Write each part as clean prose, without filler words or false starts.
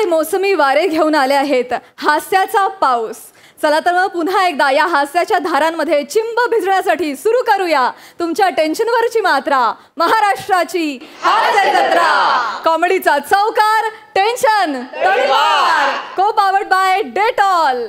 मंडळी मोसमी वारे घेऊन आले आहेत, हास्याचा पाऊस. चला तर मग पुन्हा एकदा या हास्याच्या धारांमध्ये चिंब भिजण्यासाठी सुरू करूया तुमच्या टेन्शनवरची मात्रा. महाराष्ट्राची हास्य जत्रा, कॉमेडीचा चौकार, टेन्शन तलवार, को पावर्ड बाय डेटॉल.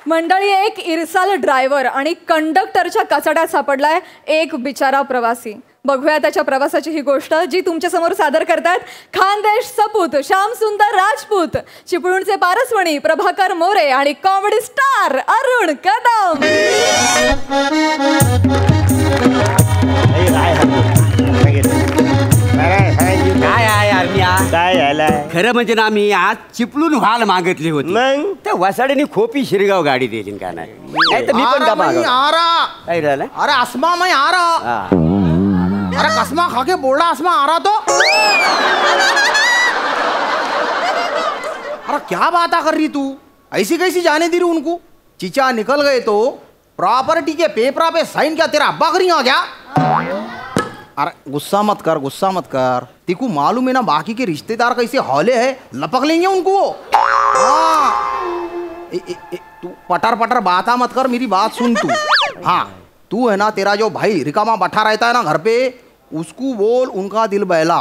मंडळी, एक इरसाल ड्रायव्हर आणि कंडक्टरच्या कचाट्यात सापडलाय एक बिचारा प्रवासी. बघूया त्याच्या प्रवासाची ही गोष्ट, जी तुमच्या समोर सादर करतात खानदेश सपूत श्याम सुंदर राजपूत, चिपळूणचे पारसमणी प्रभाकर मोरे आणि कॉमेडी स्टार अरुण कदम. खरं म्हणजे ना, मी आज चिपळूण व्हाल मागितली होती, मग त्या वसाड्याने खोपी शिरगाव गाडी दिली का नाही, तर मी पण काय झालं. अरे अस्मा मैं आ रहा. अरे कसमा खा के बोला अस्मा आ रहा तो. अरे क्या बात कर रही तू, ऐसी कैसी जाने दी रही उनको. चीचा निकल गए तो प्रॉपर्टी के पेपरा पे साइन क्या तेरा अब्बा करी आ गया. अरे गुस्सा मत कर. तेको मालूम है ना बाकी के रिश्तेदार कैसे हौले है, लपक लेंगे उनको. तू पटर बाता मत कर, मेरी बात सुन तू. हाँ, तू है ना, तेरा जो भाई रिकामा बैठा रहता है ना घर पे, उसको बोल उनका दिल बहला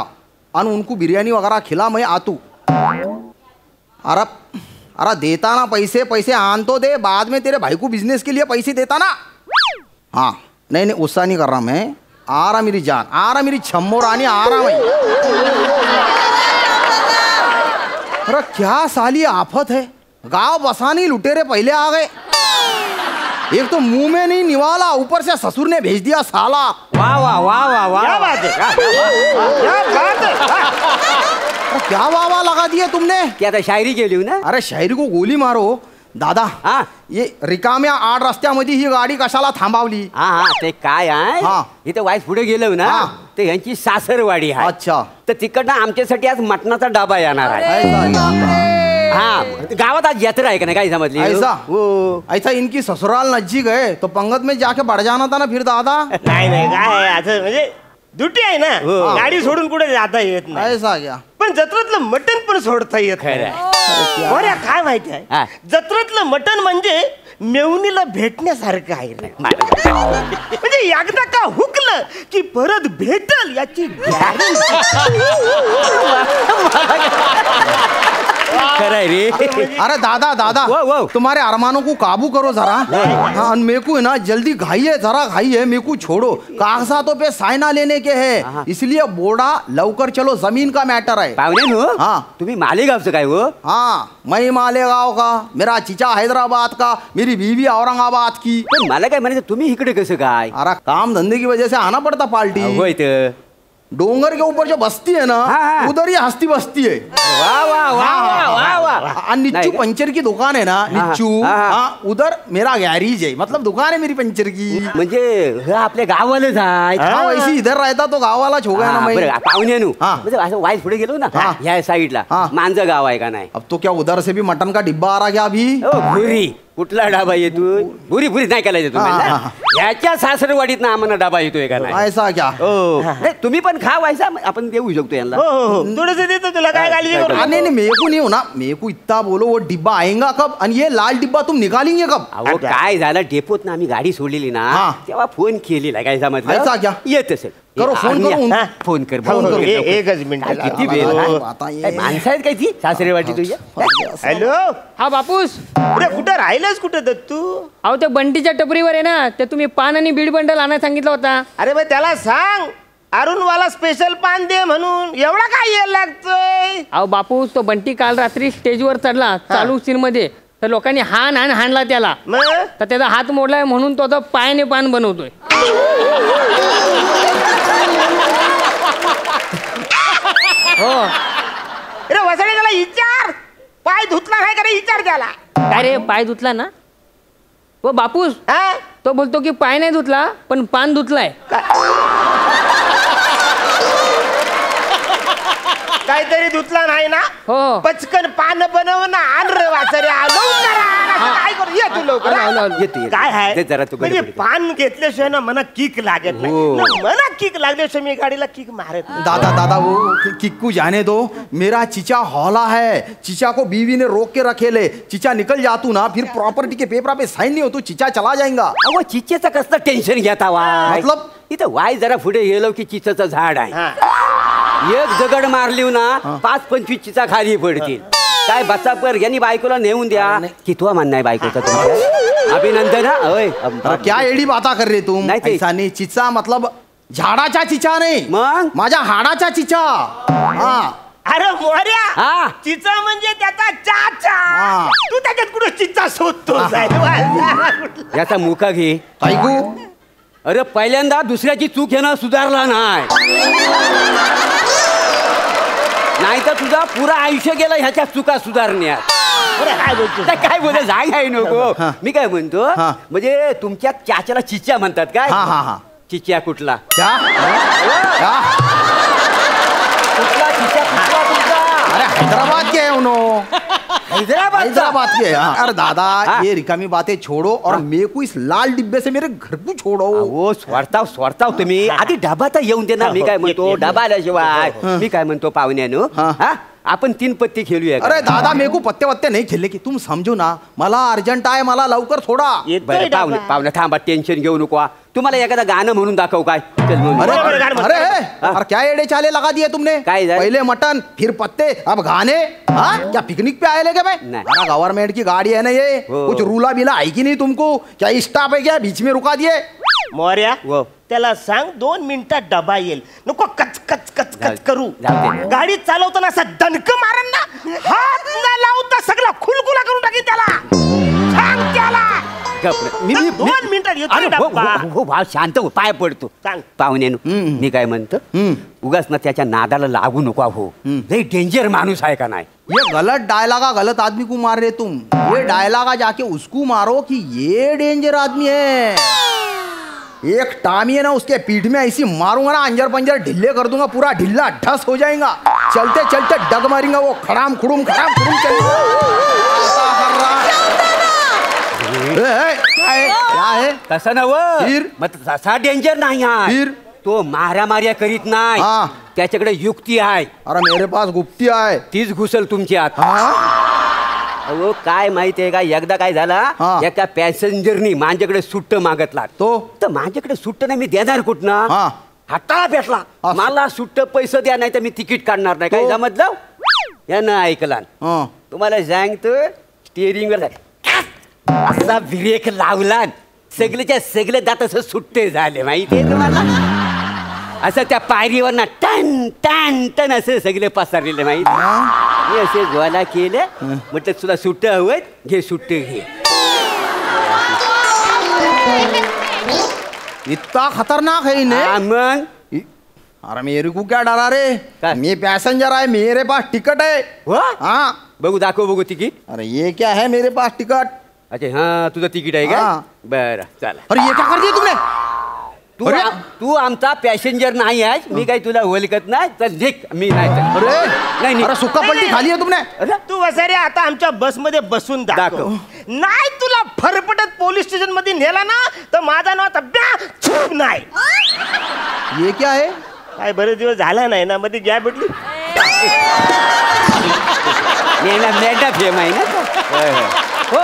और उनको बिरयानी वगैरह खिला, मैं आतू. अरे देता ना पैसे आन तो दे, बाद में तेरे भाई को बिजनेस के लिए पैसे देता ना. हाँ नहीं गुस्सा नहीं कर रहा मैं, आ रहा मेरी जान, आ रहा मेरी छम्मो रानी, आ रहा मैं. अरे क्या साली आफत है, गांव बसानी लुटेरे पहले आ गए. एक तो मुंह में नहीं निवाला, ऊपर से ससुर ने भेज दिया साला. वाह वाह वाह वाह वाह, क्या बात है, क्या बात है. क्या वाह वाह लगा दिया तुमने. क्या था, शायरी केली ना. अरे शायरी को गोली मारो दादा. हाँ, ये रिकाम्या आड रस्त्यामध्ये ही गाडी कशाला थांबवली. हा ते काय आहे, इथं वाईस पुढे गेलो ना, ते यांची सासरवाडी आहे. अच्छा, तर तिकडनं आमच्यासाठी आज मटणाचा डबा येणार आहे. हाँ, गावात आज यात्रा है, क्या समझ लिया. ऐसा इनकी ससुराल नजीक है तो पंगत में जाके बढ़ जाना था ना फिर दादा. नाही काय असं म्हणजे ड्युटी आहे ना, गाडी सोडून कुठे जाता येत नाही. ऐसा क्या, पण जत्रेतलं मटण पण सोडता येत नाही. काय माहिती आहे, जत्रेतलं मटण म्हणजे मेवणीला भेटण्यासारखं आहे रे. म्हणजे एकदा का हुकलं की परत भेटल याची गॅरंटी. अरे दादा तुम्हारे अरमानों को काबू करो जरा. हाँ, मेरे को है ना जल्दी घाई है, जरा घाई है, मेरे को छोड़ो. कागजातों पे साइना लेने के है, इसलिए बोड़ा लवकर चलो, जमीन का मैटर है. हाँ, तुम्ही मालेगाव से काय हो. हाँ, मैं मालेगाव का, मेरा चीचा हैदराबाद का, मेरी बीवी औरंगाबाद की. मला काय म्हणायचं, तुम्ही इकडे कसं काय. अरे काम धंधे की वजह से आना पड़ता पार्टी. डोंगर के ऊपर जो बस्ती है ना, उधर ही हस्ती बस्ती है. वाह वाह वाह वाह वाह. निच्चू पंचर की दुकान है ना, निच्चू. उधर मेरा गैरेज है, मतलब दुकान है मेरी पंचर की. म्हणजे आपल्या गावालाच आहे. वैसे इधर रहता तो गावालाच हो गया ना. मैं पाहुण्यानु म्हणजे असं वाईस पुढे गेलो ना, ह्या साईडला मांजर गाव आहे का नाही. अब तो क्या उधर से भी मटन का डिब्बा आ रहा क्या अभी. भुरी कुठला डाबा येतो, भुरी नाही करायचं तुम्ही. याच्या सासरवाडीत ना आम्हाला डाबा येतोय का नाही. ऐसा क्या, तुम्ही पण खा व्हायचा, आपण देऊ शकतो यांना. थोडस देतो तुला, काय काळजी करू. नहीं मेरे को नहीं होना, मेरे को इतना बोलो वो डिब्बा आएगा कब, और ये लाल डिब्बा तुम निकालेंगे कब. अहो काय झालं, डेपोत ना आम्ही गाडी सोडलेली ना, तेव्हा फोन केलेला, काय समजलं. ऐसा क्या, येत असेल करो फोन करो. फोन कर. एकच मिनिट. किती वेळ माणसं आहेत काय ती सासरेवाडी तुझ्या. हॅलो, हा बापूस, कुठं राहिलंस कुठं दत्तू. अहो त्या बंटीच्या टपरीवर आहे ना, ते तुम्ही पान आणि बीड बंडल आणायला सांगितलं होता. अरे भाई त्याला सांग अरुणवाला स्पेशल पान दे म्हणून, एवढा काय यायला लागतोय. अहो बापूस, तो बंटी काल रात्री स्टेजवर चढला चालू सीन मध्ये, तर लोकांनी हाणला त्याला, तर त्याचा हात मोडलाय म्हणून तो आता पायाने पान बनवतोय. हो अरे वसडे, त्याला विचार, पाय धुतला काय करे, विचार त्याला. काय रे, पाय धुतला ना. हो बापूस, तो बोलतो की पाय नाही धुतला पण पान धुतलाय. काय काहीतरी धुतला नाही ना हो. पचकन पान बनव ना आण रे वासऱ्या लवकर आण. असं काय करू ये तू लवकर आलो, आलो, आलो. येतो. काय आहे दे जरा तू म्हणजे गडबडीत. पान घेतल्याशिवाय ना मला किक लागत नाही हो. ना मला किक लागल्याशिवाय मी गाडीला किक मारत नाही. दादा दादा वो किक्कू जाने दो, मेरा चीचा हौला है, चीचा को बीवी ने रोक के रखेले, चीचा निकल जातू ना फिर प्रॉपर्टी के पेपर पे साइन नहीं हो तो चीचा चला जाएगा. अहो चिचेचं कसलं टेन्शन घेता वाय मतलब? इथं वाय जरा पुढे गेलो की चिचेचं झाड आहे. हा. एक दगड मारली ना 5-25 चिचा खाली पडतील. काय बच्चा पर यांनी बायकोला नेऊन द्या. कितवा म्हणणं आहे बायकोचा तुमच्या? अभिनंदन हा. होय. क्या एडी बाता कर रहे तुम? नाही ते- ऐसा नहीं, चिचा मतलब झाडाचा चिचा नाही, मग? माझ्या हाडाचा चिचा. हा अरे मोर्या हा. चिचा म्हणजे त्याचा चाचा. हा. तू त्याच्यात कुठं चिचा शोधतो याचा मुका घे. ऐकू अरे पहिल्यांदा दुसऱ्याची चूक घेणं सुधारला नाही तर तुझा पुरा आयुष्य गेलं ह्याच्या चुका सुधारण्यात. काय बोलतो आता काय बोल जाग आहे नको. मी काय म्हणतो हा. म्हणजे तुमच्या चाच्याला चिच्या म्हणतात काय? हा हा हा. चिच्या कुठला? क्या क्या? कुठला चिच्या कुठला तुमचा? अरे हैदराबाद के है उन्हों, हैदराबाद हैदराबाद के. हाँ. अरे दादा हाँ. ये रिकामी बातें छोड़ो और मेरे को इस लाल डिब्बे से मेरे घर को छोड़ो. हो स्वरताव तुम्ही आधी डबा तर येऊन दे ना. मी काय म्हणतो डबा आल्याशिवाय मी काय म्हणतो पाहुण्यानो हा आपण 3 पत्ती खेळूया का? अरे दादा मेरे को पत्ते वत्ते नहीं खेलने की, तुम समझो ना, मला अर्जंट आहे, मला लवकर सोडा. बरं पाहुणे थांबा टेन्शन घेऊ नको. तुम्हाला एखादं गाणं म्हणून दाखव काय? चल म्हणून. अरे बरोबर, गान अरे म्हणतो. अरे क्या एड़े चाले लगा दिए तुमने? काय झालं? पहले मटन फिर पत्ते अब गाने. हाँ क्या पिकनिक पे आए लेके भाई? नहीं. अरे गवर्नमेंट की गाड़ी है ना ये, हो. कुछ रूला बिला है कि नहीं तुमको? क्या स्टॉप है क्या, बीच में रुका दिए? मोर्या वो. त्याला सांग 2 मिनिटात डबा येईल. नको कच कच कच जाऊ कच दे. करू. जाऊ दे. गाडी चालवताना असा दणक मारन ना, हात न लावता सगळा खुलखुला करून टाकीन त्याला. सांग त्याला गप्प. 2 मिनिटात येतो अरे हो, डब्बा. हो, हो, भाव शांत हो, पाय पडतो. सांग. पाहुण्यानो मी काय म्हणतो उगाच ना त्याच्या नादाला लागू नको हो. लई डेंजर माणूस आहे का नाही? ये गलत डायलॉग गलत आदमी को मार रहे तुम. ये डायलॉग जाके उसको मारो कि ये डेंजर आदमी है. एक टामी है ना, उसके पीठ में ऐसी मारूंगा ना, अंजर पंजर ढिल्ले कर दूंगा, पूरा ढिल्ला ढस हो जाएगा. चलते चलते डग मारेंगे वो, खड़ाम खुड़ुम चलेगा. क्या है? तसं नव फिर? मग तसा डेंजर नाही आहे. फिर? तो माऱ्या करीत नाही. हा. त्याच्याकडे युक्ती आहे. अरे मेरे पास गुप्ती है. तीच घुसल तुमच्यात. हाँ अहो काय माहितीये का, एकदा काय झाला हा. एका पॅसेंजरनी माझ्याकडे सुट्ट मागतला. तो? तर माझ्याकडे सुट्ट नाही, मी देणार कुठनं? हा. हाताला भेटला. असं. मला सुट्ट पैसे द्या नाही तर मी तिकीट काढणार नाही. काय तो? समजलं? यानं ऐकला. हाँ. तुम्हाला सांगतो स्टिअरिंग वर असा ब्रेक लावला, सगळेच्या सगळे दात असं सुट्टे झाले माहितीये तुम्हाला. असं त्या पायरीवर ना टन टन टन असं सगळे पसरलेले माहिती. मी असे गोला केलं, म्हटलं तुला सुट्ट हवं, घे सुट्ट घे. इतना खतरनाक है हा, इन्हें. मग अरे मेरे को क्या डरा रे? क्या? मैं पैसेंजर है, मेरे पास टिकट है. हो? हाँ. बघू दाखव बघू तिकीट. अरे ये क्या है, मेरे पास टिकट. अच्छा हा तुझं तिकीट आहे का? हा. बरं चला. अरे ये क्या कर दिया तुमने? तू अरे! तू आमचा पॅसेंजर नाही आहेस. मी काही तुला ओळखत नाही. चल निघ. मी नाही चल. अरे नाही. अरे सुक्का पलटी खाली है तुमने. अरे तू वसारे आता आमच्या बस मध्ये बसून दाखव. दाखव. नाही तुला फरफटत पोलीस स्टेशन मध्ये नेला ना तर माझा नाव छूप नाही. ये क्या है? काय बरेच दिवस झाला नाही ना, मध्ये गॅप भेटली. मेंढा फेम आहे ना. होय, होय. हो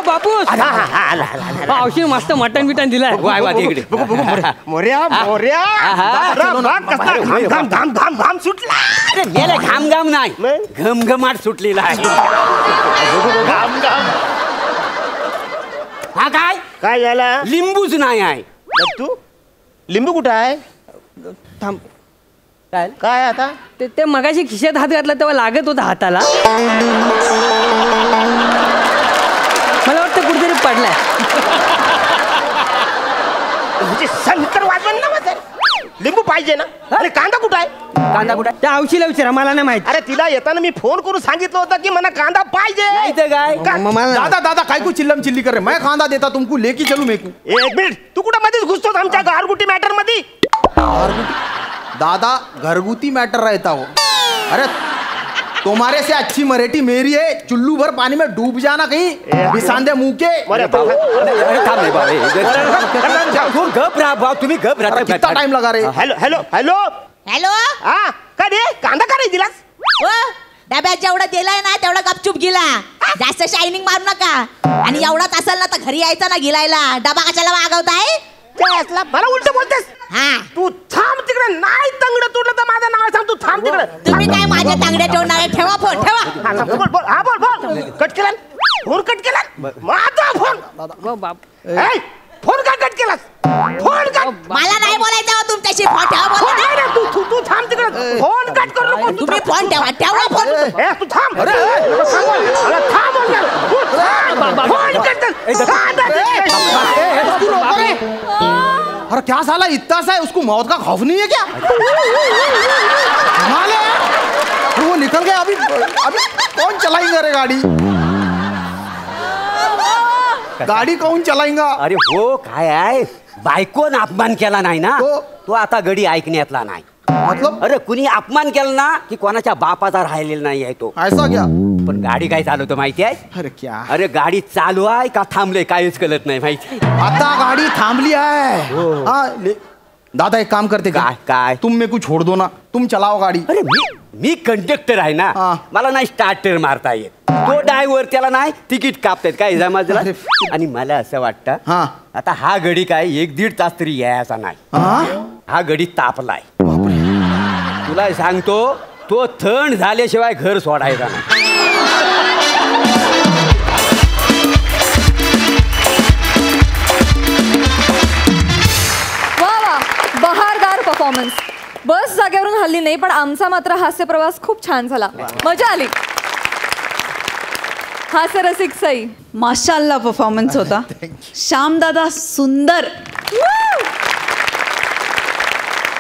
बापू आला, आला, आला, आला. पावशी मस्त मटण बिटन दिलाय. वाय वा तिकडे. मोर्या मोर्या हा. बरं, बघ कसा घाम घाम घाम घाम सुटला. अरे मेला घाम घाम नाही, मग? घमघमाट सुटलेला आहे. घाम घाम. हा काय काय झाला लिंबूच नाही आहे. तू लिंबू कुठं आहे? थांब. काय काय आता ते मगाशी खिशात हात घातला तेव्हा लागत होता हाताला. मला वाटतं कुठेतरी पडलाय. म्हणजे शंकर वाजवण ना माझं. लिंबू पाहिजे ना. अरे कांदा कुठं आहे? कांदा कुठे त्या औशीला विचारा, मला नाही माहिती. अरे तिला येताना मी फोन करून सांगितलं होतं की मला कांदा पाहिजे. नाही तर काय मला दादा दादा काय को चिल्लम चिल्ली कर रहे? मैं खांदा देता तुमको, लेके चलू मेरे को. एक मिनिट, तू कुठं मध्येच घुसतोस आमच्या गारगुटी मॅटर मध्ये? दादा घरगुती मैटर रहता हो. अरे तुम्हारे से अच्छी मराठी मेरी है। चुल्लू भर पानी में डूब जाना कहीं बिसांदे मुंह के। गप राहा भाऊ, तुम्ही गप राहा. कितना टाइम लगा रे? हॅलो हॅलो हॅलो हॅलो हा काय रे कांदा का नाही दिलास? ओ डब्यात जेवढा दिलाय ना तेवढा गपचूप गिला. जास्त शायनिंग मारू नका. आणि एवढाच असेल ना तर घरी यायचा ना गिलायला. डबा कशाला मागवताय? त्याला मला उलट बोलतेस. हा तू थांब तिकडे. नाही तंगड तुटलं तर माझं नाव सांग. तू थांब तिकडे. तुम्ही काय माझ्या तांगड्या ठेवणार आहे? ठेवा फोन ठेवा. हा, बोल बोल. हा बोल बोल. कट केला फोन कट केला माझा फोन. ए, फोन का कट केलास? Phone cut. मला नाही बोलायचं हो तुमच्याशी. फोन ठेवा बोला ना. नाही रे, तू थांब तिकडे. फोन कट करू नको. तू तुम्ही फोन ठेवा ठेवा फोन. ए, तू थांब. अरे थांब बोल ना. तू थांब. फोन कट कर. अरे क्या साला इतना सा है, उसको मौत का खौफ नहीं है क्या? कमाल है यार. वो निकल गया. अभी अभी कौन चलाएगा रे गाड़ी? गाडी कौन चलाएगा? अरे हो काय आहे, बायकोन अपमान केला नाही ना हो. तो आता गडी ऐकण्यातला नाही. मतलब अरे कुणी अपमान केला ना की कोणाच्या बापाचा राहिलेला नाही आहे तो. ऐसा क्या? पण गाडी काय चालवतो माहिती आहे? अरे क्या? अरे गाडी चालू आहे का थांबले काहीच कळत नाही माहिती. आता गाड़ी थांबली है. हाँ दादा एक काम करते काय काय? तुम मेरे को छोड़ दो ना. तुम चलाओ गाड़ी. अरे मी कंडक्टर आहे ना. हा. मला नाही स्टार्टर मारता येत. तो ड्रायव्हर त्याला नाही तिकीट कापतात काय समजलं. अरे. आणि मला असं वाटतं हा. आता हा गडी काय 1-1.5 तास तरी यायचा नाही. हाँ? हा गडी तापलाय. तुला सांगतो तो थंड झाल्याशिवाय घर सोडायचा नाही. वा वा, बहारदार परफॉर्मन्स. बस जागेवरून हल्ली नाही, पण आमचा मात्र हास्य प्रवास खूप छान झाला. मजा आली. हास्य रसिक सई. माशाल्लाह परफॉर्मन्स होता. श्यामदादा सुंदर.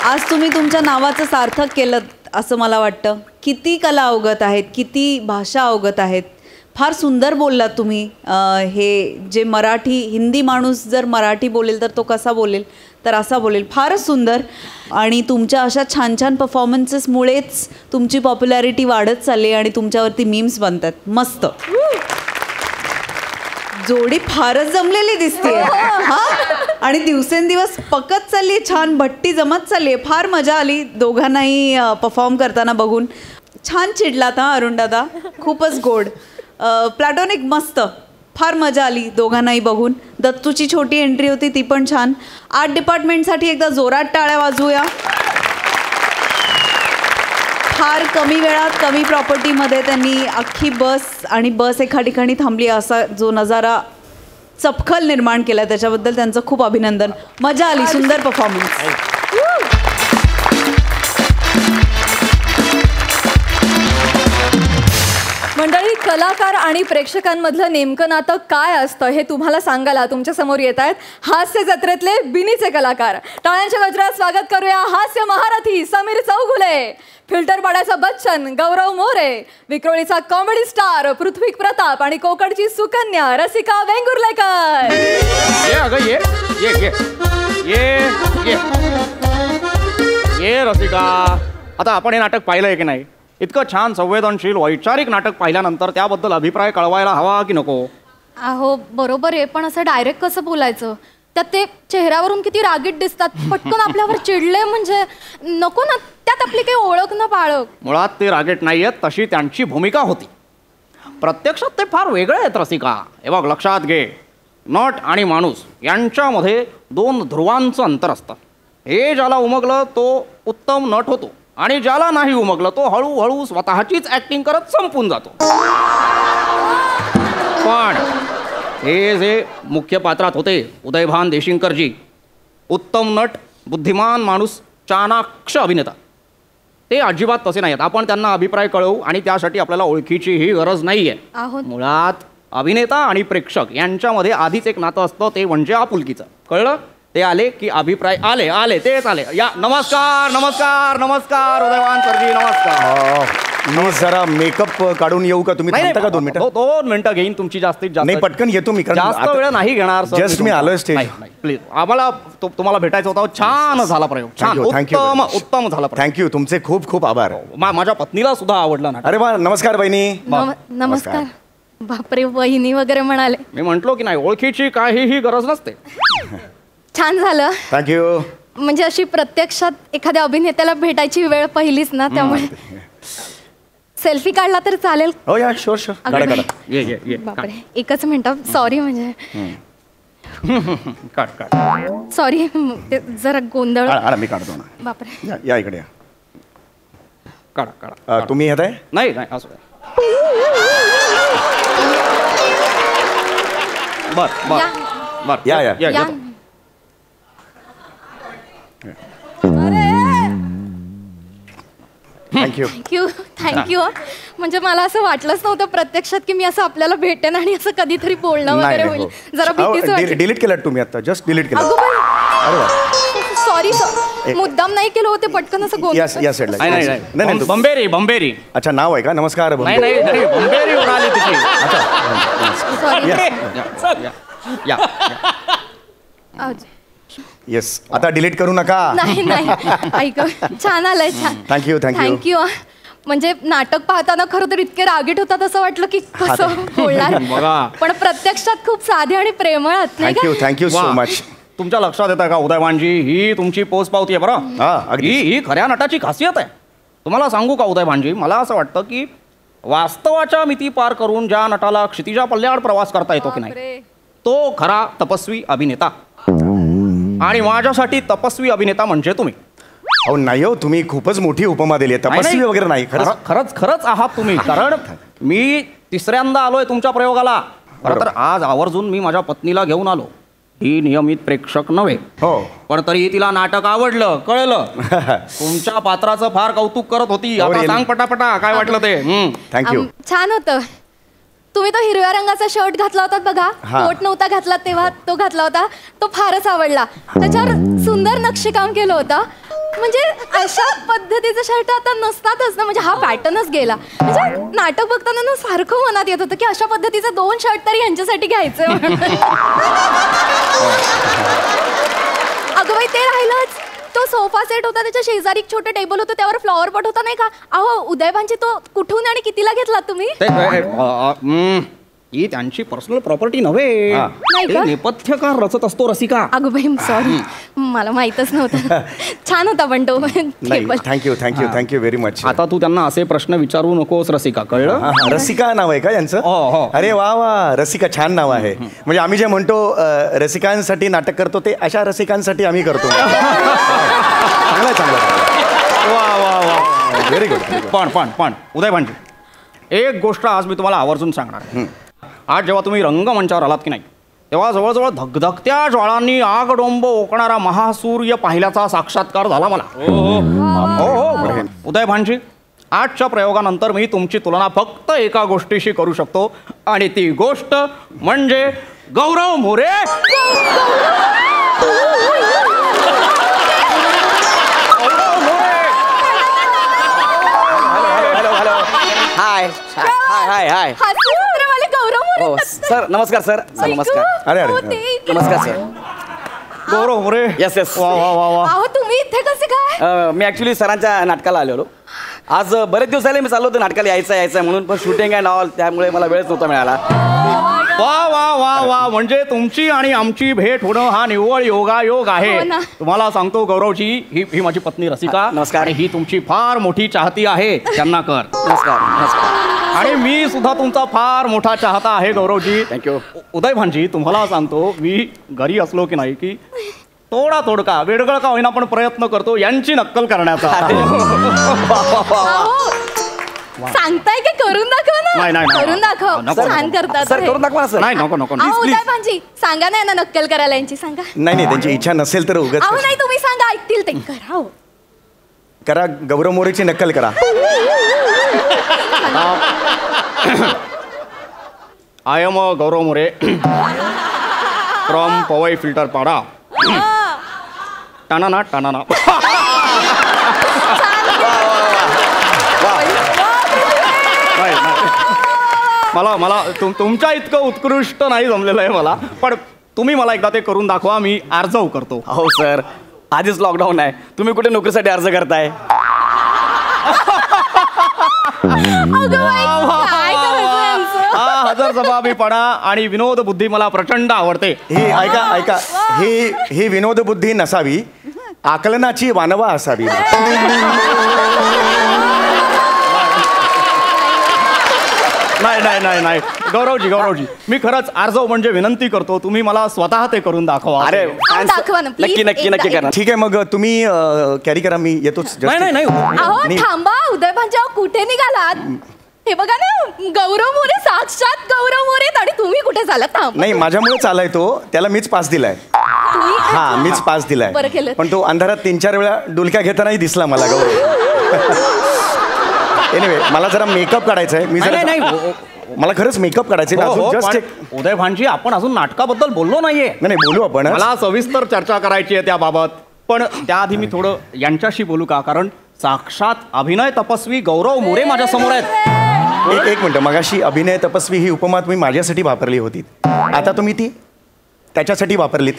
आज तुम्ही तुमच्या नावाचं सार्थक केलं असं मला वाटतं. किती कला अवगत आहेत, किती भाषा अवगत आहेत. फार सुंदर बोललात तुम्ही. हे जे मराठी हिंदी माणूस जर मराठी बोलेल तर तो कसा बोलेल, तर असा बोलेल. फारच सुंदर. आणि तुमच्या अशा छान छान परफॉर्मन्सेसमुळेच तुमची पॉप्युलॅरिटी वाढत चालली आणि तुमच्यावरती मीम्स बनतात. मस्त जोडी फारच जमलेली दिसते. हा आणि दिवसेंदिवस पकत चालली. छान भट्टी जमत चालली आहे. फार मजा आली दोघांनाही परफॉर्म करताना बघून. छान चिडलात हा अरुण दादा. खूपच गोड. प्लॅटॉनिक मस्त. फार मजा आली दोघांनाही बघून. दत्तूची छोटी एंट्री होती ती पण छान. आर्ट डिपार्टमेंटसाठी एकदा जोरात टाळ्या वाजवूया. फार कमी वेळात कमी प्रॉपर्टीमध्ये त्यांनी अख्खी बस आणि बस एका ठिकाणी थांबली असा जो नजारा चपखल निर्माण केला त्याच्याबद्दल त्यांचं खूप अभिनंदन. मजा आली. सुंदर परफॉर्मन्स. मंडळी, कलाकार आणि प्रेक्षकांमधलं नेमकं नातं काय असतं हे तुम्हाला सांगायला तुमच्या समोर येत आहेत हास्य जत्रेतले बिनीचे कलाकार. टाळ्यांच्या गजरात स्वागत करूया हास्य महारथी समीर चौगुले, फिल्टर पाड्याचा बच्चन गौरव मोरे, विक्रोळीचा कॉमेडी स्टार पृथ्वी प्रताप आणि कोकडची सुकन्या रसिका वेंगुर्लेकर. ये रसिका, आता आपण हे नाटक पाहिलंय की नाही? इतकं छान संवेदनशील वैचारिक नाटक पाहिल्यानंतर त्याबद्दल अभिप्राय कळवायला हवा की नको? अहो बरोबर आहे, पण असं डायरेक्ट कसं बोलायचं? त्यात ते चेहऱ्यावरून किती रागीट दिसतात, पटकन आपल्यावर चिडले म्हणजे नको ना. त्यात आपली काही ओळख ना पाळख. मुळात ते रागेट नाही आहेत, तशी त्यांची भूमिका होती. प्रत्यक्षात ते फार वेगळे आहेत रसिका. हे बघ लक्षात घे, नट आणि माणूस यांच्यामध्ये 2 ध्रुवांचं अंतर असतं. हे ज्याला उमगलं तो उत्तम नट होतो आणि ज्याला नाही उमगलं तो हळूहळू स्वतःचीच ऍक्टिंग करत संपून जातो. पण हे जे मुख्य पात्रात होते उदयभान देशिंगकरजी, उत्तम नट, बुद्धिमान माणूस, चाणाक्ष अभिनेता, ते अजिबात तसे नाहीत. आपण त्यांना अभिप्राय कळवू आणि त्यासाठी आपल्याला ओळखीचीही गरज नाही आहे. मुळात अभिनेता आणि प्रेक्षक यांच्यामध्ये आधीच एक नातं असतं, ते म्हणजे आपुलकीचं. कळलं? ते आले की अभिप्राय आले तेच आले. या नमस्कार नमस्कार नमस्कार उदयभान सरजी, नमस्कार. मी जरा मेकअप काढून येऊ का? तुम्ही थांबता का 2 मिनिटं? 2 मिनिटं घेईन तुमची जास्तीत जास्त. नाही पटकन येतो मी, जास्त वेळ नाही घेणार. जस्ट मी आलोय स्टेज. प्लीज आम्हाला तुम्हाला भेटायचं होतं. छान झाला प्रयोग. छान, उत्तम झाला. थँक्यू. तुमचे खूप खूप आभार. माझ्या पत्नीला सुद्धा आवडलं ना. अरे वा, नमस्कार बहिणी. नमस्कार. बापरे, वहिनी वगैरे म्हणाले. मी म्हंटलो की नाही, ओळखीची काहीही गरज नसते. छान झालं. थँक्यू. म्हणजे अशी प्रत्यक्षात एखाद्या अभिनेत्याला भेटायची वेळ पहिलीच ना, त्यामुळे सेल्फी काढला तर चालेल? हो या, शुअर शुअर. बापरे, एकच मिनिट. सॉरी. म्हणजे सॉरी, जरा गोंधळ. मी काढतो ना. बापरे, या इकडे या. काढा. तुम्ही येत आहे? नाही असं. बर या. थँक्यू. म्हणजे मला असं वाटलंच नव्हतं प्रत्यक्षात की मी असं आपल्याला भेटेन आणि असं कधीतरी बोलणं वगैरे होईल. जरा भीतीच वाटली. डिलीट केलं तुम्ही आता? जस्ट डिलीट केलं? सॉरी, मुद्दाम नाही केलं होते. पटकन असं गोंधळ. या साईडला. नाही बंबेरी. अच्छा, नाव आहे का? नमस्कार. नाही बंबेरी उडाली तिची. येस. आता डिलीट करू नका. नाही ऐक, छान आलंय. छान. थँक्यू. म्हणजे नाटक पाहताना खरं तर इतके रागीट होतात असं वाटलं की कसं बोलणार, पण प्रत्यक्षात खूप साधे आणि प्रेमळ आहात. Thank you so much. तुमच्या लक्षात येतं का उदयभानजी, ही तुमची पोच पावती आहे बरं. ही खऱ्या नटाची खासियत आहे. तुम्हाला सांगू का उदयभानजी, मला असं वाटतं की वास्तवाच्या मिती पार करून ज्या नटाला क्षितिजा पल्ल्याआड प्रवास करता येतो की नाही, तो खरा तपस्वी अभिनेता. आणि माझ्यासाठी तपस्वी अभिनेता म्हणजे तुम्ही. अहो नाही हो, तुम्ही खूपच मोठी उपमा दिली आहे. तपस्वी वगैरे नाही. खरंच आहात तुम्ही. कारण मी 3ऱ्यांदा आलोय तुमच्या प्रयोगाला. खरं तर आज आवर्जून मी माझ्या पत्नीला घेऊन आलो. ही नियमित प्रेक्षक नव्हे, पण तरी तिला नाटक आवडलं, कळलं. तुमच्या पात्राचं फार कौतुक करत होती. आता सांग पटापटा काय वाटलं ते. थँक्यू. छान होतं. तुम्ही तो हिरव्या रंगाचा शर्ट घातला होता बघा, कोट नव्हता घातला तेव्हा, तो घातला होता, तो फारच आवडला. त्याच्यावर सुंदर नक्षीकाम केलं होतं. म्हणजे अशा पद्धतीचे शर्ट आता नसतातच ना. म्हणजे हा पॅटर्नच गेला. म्हणजे नाटक बघताना ना सारखं मनात येत होतं की अशा पद्धतीचे 2 शर्ट तरी यांच्यासाठी घ्यायचे. अगं बाई, ते राहिलंच. तो सोफा सेट होता, त्याच्या शेजारी एक छोटं टेबल होतं, त्यावर फ्लॉवर पॉट होता नाही का. अहो उदयभानजी, तो कुठून आणि कितीला घेतला तुम्ही? ही त्यांची पर्सनल प्रॉपर्टी नव्हे, नेपथ्यकार रचत असतो रसिका. अगं बाई, सॉरी, मला माहीतच नव्हतं. छान होता पण तो. Thank you very much. आता तू त्यांना असे प्रश्न विचारू नकोस रसिका, कळलं? रसिका नाव आहे का यांचं? अरे वा वा, रसिका छान नाव आहे. म्हणजे आम्ही जे म्हणतो रसिकांसाठी नाटक करतो, ते अशा रसिकांसाठी आम्ही करतो. चांगलं. वा व्हेरी गुड. पण उदयभानजी, एक गोष्ट आज मी तुम्हाला आवर्जून सांगणार. आज जेव्हा तुम्ही रंगमंचावर आलात की नाही, तेव्हा जवळजवळ धगधगत्या ज्वाळांनी आगडोंब ओकणारा महासूर्य पाहिल्याचा साक्षात्कार झाला मला. हो उदयभानजी, आजच्या प्रयोगानंतर मी तुमची तुलना फक्त एका गोष्टीशी करू शकतो, आणि ती गोष्ट म्हणजे गौरव मोरे. हाय. सर नमस्कार. सर नमस्कार. अरे नमस्कार सर. गौरव मोरे. येस. वा. तुम्ही इथे कसे काय? मी ऍक्च्युली सरांच्या नाटकाला आलेलो. आज बरेच दिवस झाले मी चाललो होतो नाटकाला यायचं म्हणून, पण शूटिंग आहे नॉल, त्यामुळे मला वेळच नव्हता मिळाला. वा. म्हणजे तुमची आणि आमची भेट होणं हा निव्वळ योगायोग आहे. तुम्हाला सांगतो गौरवजी, ही माझी पत्नी रसिका. नमस्कार. ही तुमची फार मोठी चाहती आहे. त्यांना कर नमस्कार. आणि मी सुद्धा तुमचा फार मोठा चाहता आहे गौरवजी. थँक्यू. उदयभानजी, तुम्हाला सांगतो, मी घरी असलो की नाही की तोडका वेडगळ का होईना पण प्रयत्न करतो यांची नक्कल करण्याचा. सांगताय की करून दाखवा ना. नाही. करून दाखव. छान करतात सर, करून दाखवा ना सर. नाही, नको. उदयभानजी, सांगा ना यांना नक्कल करायला यांची. सांगा. नाही, त्यांची इच्छा नसेल तर उगाच. अहो नाही, तुम्ही सांगा, ऐकतील ते. करा. गौरव मोरेची नक्कल करा. I am Gaurav More from Powai filter पाडा. टाना. मला तुमच्या इतकं उत्कृष्ट नाही जमलेलं आहे मला, पण तुम्ही मला एकदा ते करून दाखवा, मी अर्ज करतो. हो सर, आधीच लॉकडाऊन आहे, तुम्ही कुठे नोकरीसाठी अर्ज करताय? हा हजर जबाबीपणा आणि विनोद बुद्धी मला प्रचंड आवडते. ही ऐका ही विनोद बुद्धी नसावी, आकलनाची वानवा असावी. नाही गौरवजी मी खरंच अर्ज म्हणजे विनंती करतो, तुम्ही मला स्वतः ते करून दाखवा. अरे दाखवा ना, please. नक्की करा. ठीक आहे, मग तुम्ही कॅरी करा, मी येतोच. नाही अहो थांबा, उदय भांजा कुठे निघालात? हे बघा ना, गौरव मोरे, साक्षात गौरव मोरे, आणि तुम्ही कुठे चालत? नाही, माझ्यामुळे चालाय तो, त्याला मीच पास दिलाय. हा, मीच पास दिलाय. बरं केलं. पण तो अंधारात 3-4 वेळा डुलक्या घेतानाही दिसला मला गौरव. एनिवे, मला जरा मेकअप काढायचा आहे. मी जरा मला खरंच मेकअप काढायचं आहे. जस्ट उदय भांजी, आपण अजून नाटकाबद्दल बोललो नाहीये. नाही बोलू आपण. मला सविस्तर चर्चा करायची आहे त्याबाबत, पण त्याआधी मी थोडं यांच्याशी बोलू का? कारण साक्षात अभिनय तपस्वी गौरव मोरे माझ्या समोर आहेत. एक मिनिट, मगाशी अभिनय तपस्वी ही उपमा तुम्ही माझ्यासाठी वापरली होती, आता तुम्ही ती त्याच्यासाठी वापरलीत.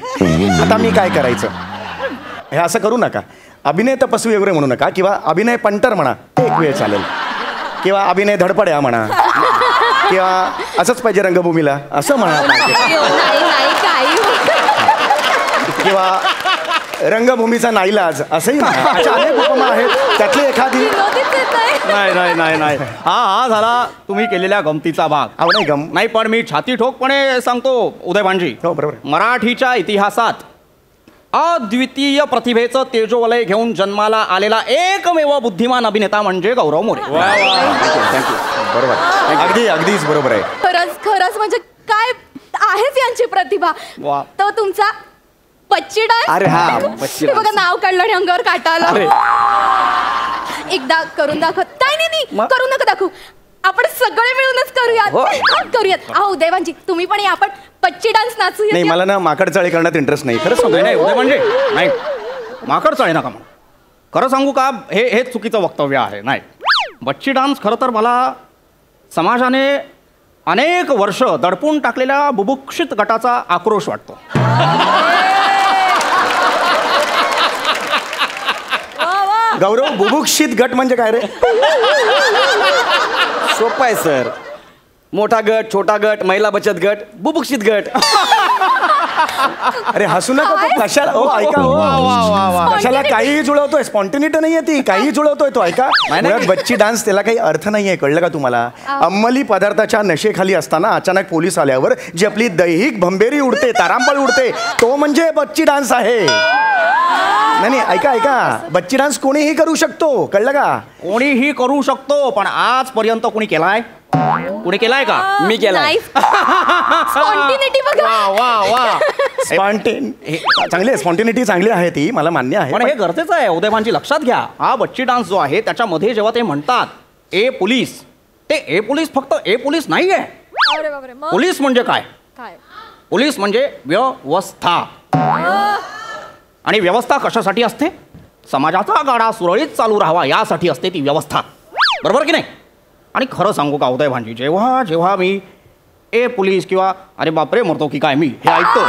आता मी काय करायचं? हे असं करू नका. अभिनय तपस्वी वगैरे म्हणू नका, किंवा अभिनय पंटर म्हणा, ते एक वेळ चालेल, किंवा अभिनय धडपड्या म्हणा, किंवा असंच पाहिजे रंगभूमीला असं म्हणा, किंवा रंगभूमीचा नाईलाज असंही म्हणा. अशा अनेक उपमा आहेत, त्यातली एखादी. नाही हा झाला तुम्ही केलेल्या गमतीचा भाग. अहो नाही गम नाही, पण मी छाती ठोकपणे सांगतो उदय भांजी, हो बरोबर, मराठीच्या इतिहासात अद्वितीय प्रतिभेचं तेजोवलय घेऊन जन्माला आलेला एकमेव बुद्धिमान अभिनेता म्हणजे गौरव मोरे. थँक्यू. बरोबर, अगदीच बरोबर आहे. खरंच म्हणजे काय आहेच यांची प्रतिभा. तो तुमचा पच्ची डान्स. अरे हा, पच्ची डान्स. बघा, नाव काढलं आणि अंगावर काटा आला. एकदा करून दाखव. नाही करू नका दाखवू, आपण सगळे मिळूनच करूयात. अहो उदयभांजी, तुम्ही पण या, आपण पच्ची डान्स नाचूया. नाही, मला ना माकड चाळी करण्यात इंटरेस्ट नाही. खरंच सांगू. नाही उदय म्हणजे नाही, माकड चाळी नका म्हणा. खरं सांगू का, हे चुकीचं वक्तव्य आहे. नाही, बच्ची डान्स खरं तर मला समाजाने अनेक वर्ष दडपून टाकलेल्या बुभुक्षित गटाचा आक्रोश वाटतो. गौरव, बुभुक्षित गट म्हणजे काय रे? सोपं आहे सर. मोठा गट, छोटा गट, महिला बचत गट, बुभुक्षित गट. अरे हसू नका, तो कशाला? हो ऐका, हो कशाला काहीही जुळवतोय. स्पॉन्टेनिटी नाहीये ती, काहीही जुळवतोय तो. ऐका, मुळात बच्ची डान्स त्याला काही अर्थ नाहीये, कळलं का तुम्हाला? अंमली पदार्थाच्या नशेखाली असताना अचानक पोलीस आल्यावर जी आपली दैहिक भंबेरी उडते, तारांबळ उडते, तो म्हणजे बच्ची डान्स आहे. नाही ऐका, बच्ची डान्स कोणीही करू शकतो, कळलं का? कोणीही करू शकतो, पण आजपर्यंत कोणी केलाय? कोणी केलाय का? मी केलाय. स्पॉन्टिनिटी बघा. वा स्पॉन्टेनिटी चांगली आहे ती, मला मान्य आहे. पण हे गरजेचं आहे उदय भांजी, लक्षात घ्या. हा बच्ची डान्स जो आहे त्याच्यामध्ये जेव्हा ते म्हणतात ए पोलीस, ते ए पोलीस फक्त ए पोलीस नाहीये. पोलीस म्हणजे काय? पोलीस म्हणजे व्यवस्था. आणि व्यवस्था कशासाठी असते? समाजाचा गाडा सुरळीत चालू राहावा यासाठी असते ती व्यवस्था, बरोबर की नाही? आणि खरं सांगू का उदय भांजी, जेव्हा मी ए पोलीस किंवा अरे बापरे मरतो की काय मी हे ऐकतो,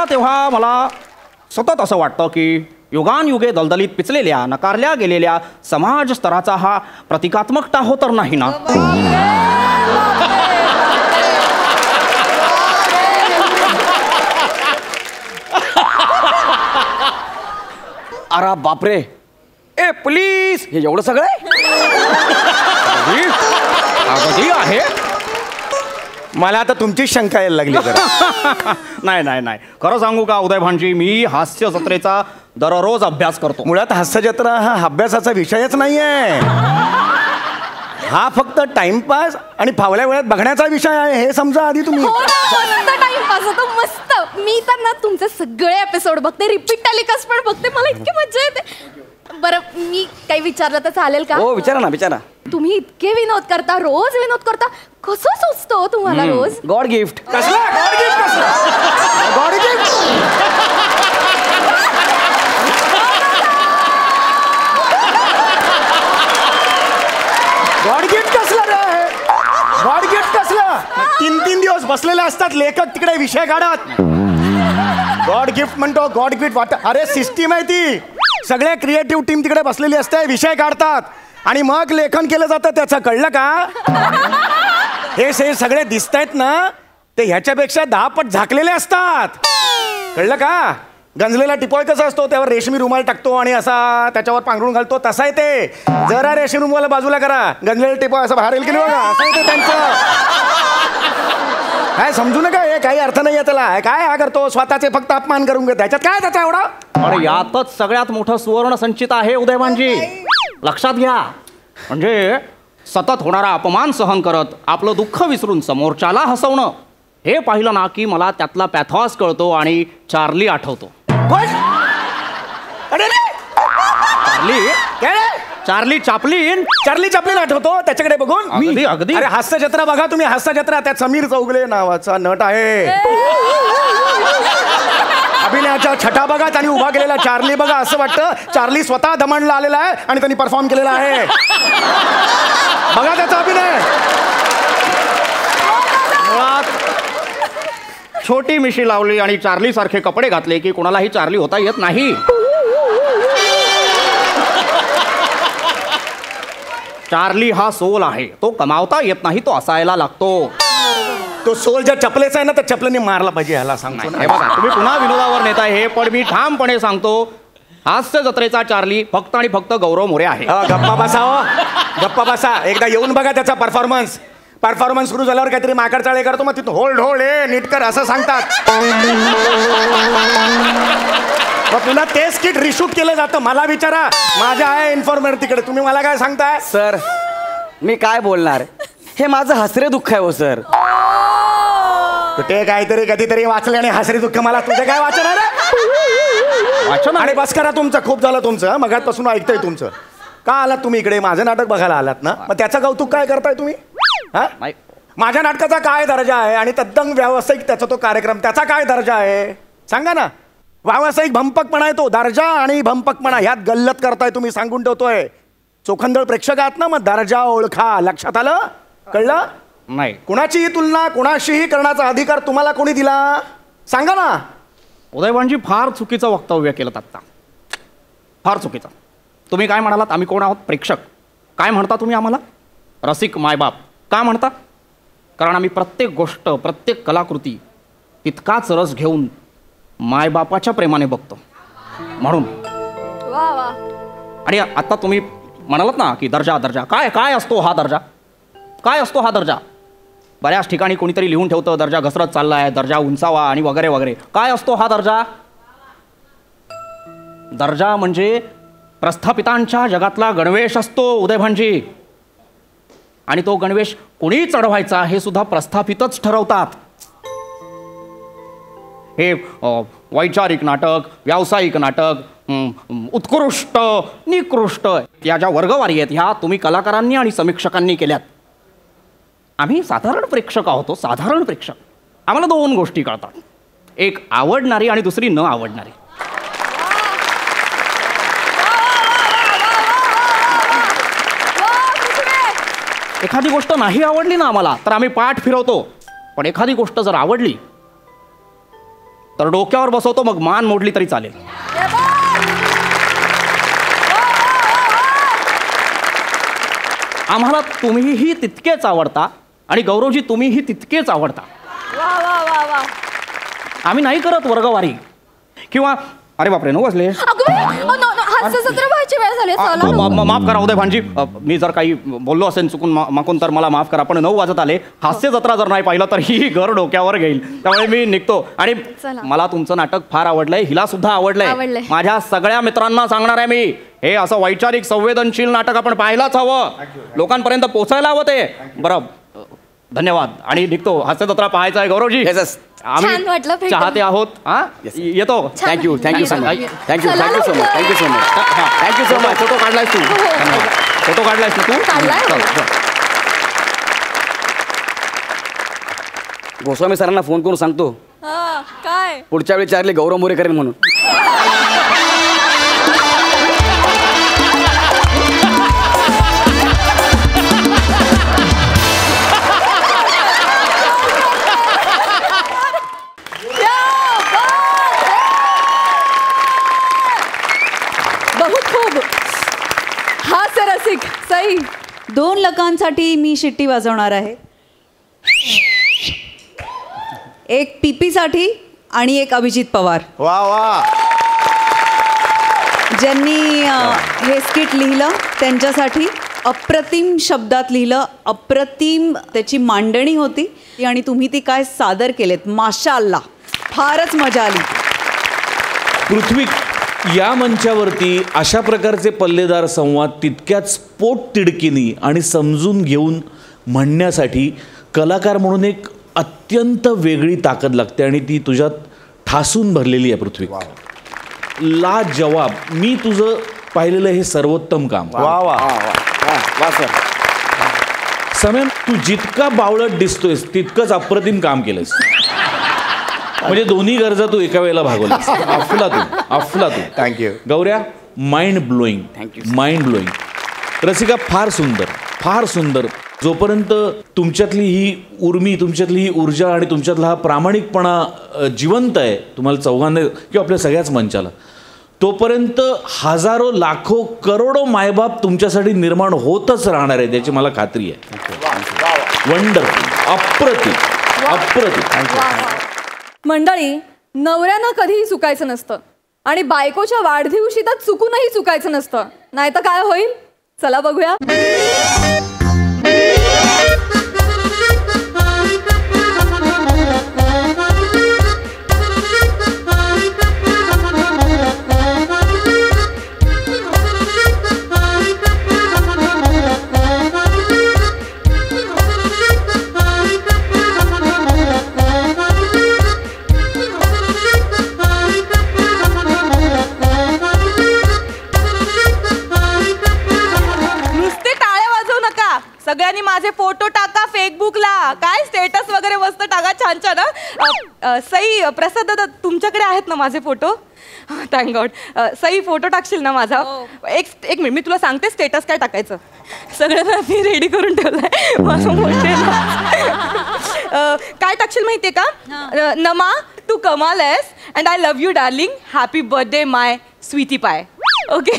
तेव्हा मला सतत असं वाटतं की युगानयुगे दलदलीत पिचलेल्या, नकारल्या गेलेल्या समाज स्तराचा हा प्रतिकात्मक टाहो तर नाही ना? अरे बापरे, ए प्लीज, हे एवढं सगळं आहे? मला आता तुमचीच शंका यायला लागली जरा. नाही खरं सांगू का उदय भांजी, मी हास्य जत्रेचा दररोज अभ्यास करतो. मुळात हास्य जत्रा हा अभ्यासाचा विषयच नाहीये, हा फक्त टाइमपास आणि फावल्या वेळात बघण्याचा विषय आहे, हे समजा आधी तुम्ही. टाइमपास होतो मस्त. मी तर ना तुमचे सगळे एपिसोड बघते, रिपीट टेलिकास्ट पण बघते, मला इतकी मजा येते. बरं, मी काही विचारलं तर चालेल का? हो विचारा ना. तुम्ही इतके विनोद करता, रोज विनोद करता, कसं सुचतो तुम्हाला रोज? God gift. God gift. बसलेले असतात लेखक तिकडे विषय काढत. गॉड गिफ्ट म्हणतो, गॉड गिफ्ट वाटत. अरे सिस्टीम आहे ती. सगळे क्रिएटिव्ह टीम तिकडे बसलेली असते, विषय काढतात आणि मग लेखन केलं जातं त्याचं. कळलं का? हे सगळे दिसत आहेत ना, ते ह्याच्यापेक्षा 10 पट झाकलेले असतात. कळलं का? गंजलेला टिपॉय कसा असतो, त्यावर रेशमी रुमाल टाकतो आणि असा त्याच्यावर पांघरून घालतो, तसा आहे ते. जरा रेशमी रुमाला बाजूला करा, गंजलेला टिपॉय असं बाहेर येईल की नाही बघा, असं आहे ते त्यांचं. काय समजू नका, हे काही अर्थ नाही आहे त्याला. काय हा करतो, स्वतःचे फक्त अपमान करून घेतो, त्याच्यात काय त्याचा एवढा? अरे यातच सगळ्यात मोठं सुवर्ण संचित आहे उदयभानजी, लक्षात घ्या. म्हणजे सतत होणारा अपमान सहन करत आपलं दुःख विसरून समोरच्याला हसवणं, हे पाहिलं ना की मला त्यातला पॅथॉस कळतो आणि चार्ली आठवतो. चार्ली चापलीन. चार्ली चापलीन आठवतो त्याच्याकडे बघून. अगदी अगदी. अरे हास्य जत्रा बघा तुम्ही, हास्य जत्रा. त्यात समीर चौगले नावाचा नट आहे. अभिनयाच्या छटा बघा, त्यांनी उभा केलेला चार्ली बघा, असं वाटतं चार्ली स्वतः दमणला आलेला आहे आणि त्यांनी परफॉर्म केलेला आहे. बघा त्याचा अभिनय. छोटी मिशी लावली आणि चार्ली सारखे कपडे घातले की कोणालाही चार्ली होता येत नाही. चार्ली हा सोल आहे, तो कमावता येत नाही, तो असायला लागतो. तो सोल ज्या चपलेचा आहे ना, त्या चपलेने मारला पाहिजे ह्याला सांगतो. हे बघा, तुम्ही पुन्हा विनोदावर नेताय हे, पण मी ठामपणे सांगतो हास्य जत्रेचा चार्ली फक्त आणि फक्त गौरव मोरे आहे. गप्पा बसा हो, गप्पा बसा. एकदा येऊन बघा त्याचा परफॉर्मन्स सुरू झाल्यावर काहीतरी माकड चाळे करतो, मग तिथून होल्ड होल्ड हे नीट कर असं सांगतात. मग पुन्हा तेच किट रिशूट केलं जातं. मला विचारा, माझ्या आहे इन्फॉर्मर तिकडे, तुम्ही मला काय सांगताय? सर मी काय बोलणार, हे माझं हसरे दुःख आहे हो सर. कुठे काहीतरी कधीतरी वाचले आणि हसरे दुःख मला तुझे काय वाचणार? आणि बस करा तुमचं, खूप झालं तुमचं. मगातपासून ऐकतोय तुमचं. का आलात तुम्ही इकडे? माझं नाटक बघायला आलात ना, मग त्याचं कौतुक काय करताय तुम्ही? हा, माझ्या नाटकाचा काय दर्जा आहे आणि तद्दन व्यावसायिक त्याचा तो कार्यक्रम, त्याचा काय दर्जा आहे सांगा ना. व्यावसायिक भंपकपणा आहे तो, दर्जा आणि भंपकपणा ह्यात गल्लत करताय तुम्ही, सांगून ठेवतोय. चोखंदळ प्रेक्षक आहात ना, मग दर्जा ओळखा. लक्षात आलं? कळलं? नाही. कुणाचीही तुलना कुणाशीही करण्याचा अधिकार तुम्हाला कोणी दिला सांगा ना. उदयभानजी फार चुकीचं वक्तव्य केलं आता, फार चुकीचं. तुम्ही काय म्हणालात? आम्ही कोण आहोत? प्रेक्षक. काय म्हणता तुम्ही आम्हाला? रसिक मायबाप का म्हणता? कारण आम्ही प्रत्येक गोष्ट, प्रत्येक कलाकृती तितकाच रस घेऊन मायबापाच्या प्रेमाने बघतो म्हणून. आणि आता तुम्ही म्हणालात ना की दर्जा दर्जा काय काय असतो हा दर्जा? काय असतो हा दर्जा? बऱ्याच ठिकाणी कोणीतरी लिहून ठेवतं दर्जा घसरत चाललाय, दर्जा उंचावा आणि वगैरे वगैरे. काय असतो हा दर्जा? दर्जा म्हणजे प्रस्थापितांच्या जगातला गणवेश असतो उदयभानजी. आणि तो गणवेश कोणी चढवायचा हे सुद्धा प्रस्थापितच ठरवतात. हे वैचारिक नाटक, व्यावसायिक नाटक, उत्कृष्ट, निकृष्ट या ज्या वर्गवारी आहेत ह्या तुम्ही कलाकारांनी आणि समीक्षकांनी केल्यात. आम्ही साधारण प्रेक्षक आहोत, साधारण प्रेक्षक. आम्हाला 2 गोष्टी कळतात, एक आवडणारी आणि दुसरी न आवडणारी. एखादी गोष्ट नाही आवडली ना आम्हाला तर आम्ही पाठ फिरवतो, पण एखादी गोष्ट जर आवडली तर डोक्यावर बसवतो, मग मान मोडली तरी चालेल. आम्हाला तुम्हीही तितकेच आवडता आणि गौरवजी तुम्हीही तितकेच आवडता. आम्ही नाही करत वर्गवारी किंवा अरे बापरे 9 वाजले. माफ करा उदयभानजी, मी जर काही बोललो असेल चुकून माकून तर मला माफ करा, पण 9 वाजत आले. हास्य जत्रा जर नाही पाहिलं तर ही घर डोक्यावर घेईल, त्यामुळे मी निघतो. आणि मला तुमचं नाटक फार आवडलंय, हिला सुद्धा आवडलंय. माझ्या सगळ्या मित्रांना सांगणार आहे मी, हे असं वैचारिक संवेदनशील नाटक आपण पाहायलाच हवं, लोकांपर्यंत पोचायला हवं ते. बरं, धन्यवाद. आणि निघतो. हास्य जत्रा पाहायचा आहे गौरवजी, आम्ही चाहते आहोत. येतो. Thank you so much. Thank you so much. Thank you so much. Photo काढलायस तू? फोटो काढलायस तू? गोस्वामी सरांना फोन करून सांगतो काय पुढच्या वेळी चार्ली गौरव मोरे करेन म्हणून. सई 2 लकांसाठी मी शिट्टी वाजवणार आहे. एक पीपीसाठी आणि एक अभिजित पवार. वा वा. ज्यांनी हे स्किट लिहिलं त्यांच्यासाठी. अप्रतिम शब्दात लिहिलं, अप्रतिम त्याची मांडणी होती आणि तुम्ही ती काय सादर केलेत, माशाअल्लाह, फारच मजा आली. पृथ्वी, या मंचावरती अशा प्रकारचे पल्लेदार संवाद तितक्याच पोटतिडकीनी आणि समजून घेऊन म्हणण्यासाठी कलाकार म्हणून एक अत्यंत वेगळी ताकद लागते आणि ती तुझ्यात ठासून भरलेली आहे पृथ्वी. लाजवाब. मी तुझं पाहिलेलं हे सर्वोत्तम काम. वा वा वा सर. सम्यम, तू जितका बावळट दिसतोयस तितकंच अप्रतिम काम केलंस. म्हणजे दोन्ही गरजा तू एका वेळेला भागवलास. अफलातून. थँक्यू. गौऱ्या, mind blowing. Mind blowing. Rasika, फार सुंदर. जोपर्यंत तुमच्यातली ही उर्मी, तुमच्यातली ही ऊर्जा आणि तुमच्यातला हा प्रामाणिकपणा जिवंत आहे तुम्हाला चौघांना किंवा आपल्या सगळ्याच मंचाला, तोपर्यंत हजारो लाखो करोडो मायबाप तुमच्यासाठी निर्माण होतच राहणार आहे, त्याची मला खात्री आहे. वंडरफुल. अप्रतिम. मंडळी, नवऱ्यानं कधीही चुकायचं नसतं आणि बायकोच्या वाढदिवशी तर चुकूनही चुकायचं नसतं. नाही तर काय होईल, चला बघूया. सगळ्यांनी माझे फोटो टाका फेसबुकला. काय स्टेटस वगैरे मस्त टाका, छान छान. सई, प्रसाद दादा, तुमच्याकडे आहेत ना माझे photo? Thank God. Sai, photo टाकशील ना माझा? एक मिनिट, मी तुला सांगते स्टेटस काय टाकायचं. सगळ्यांना मी रेडी करून ठेवलंय माझं मोठे. काय टाकशील माहितीये का? नमा, तू कमाल आहेस and I love you darling, happy birthday my sweetie pie. Okay.